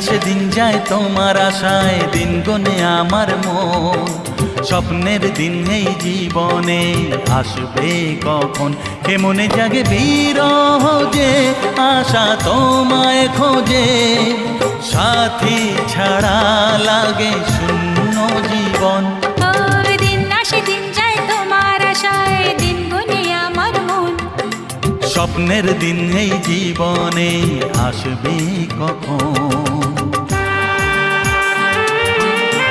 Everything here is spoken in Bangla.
আসে দিন যায় তোমার আশায়, দিন গনে আমার মন। স্বপ্নের দিন এই জীবনে আসবে কখন, কেমনে জাগে বিরহ যে আশা তোমায় খোঁজে। সাথী ছাড়া লাগে শূন্য জীবন। দিন আসে দিন যায় তোমার আশায়, দিন গুনে আমার মন। স্বপ্নের দিন এই জীবনে আসবে কখন।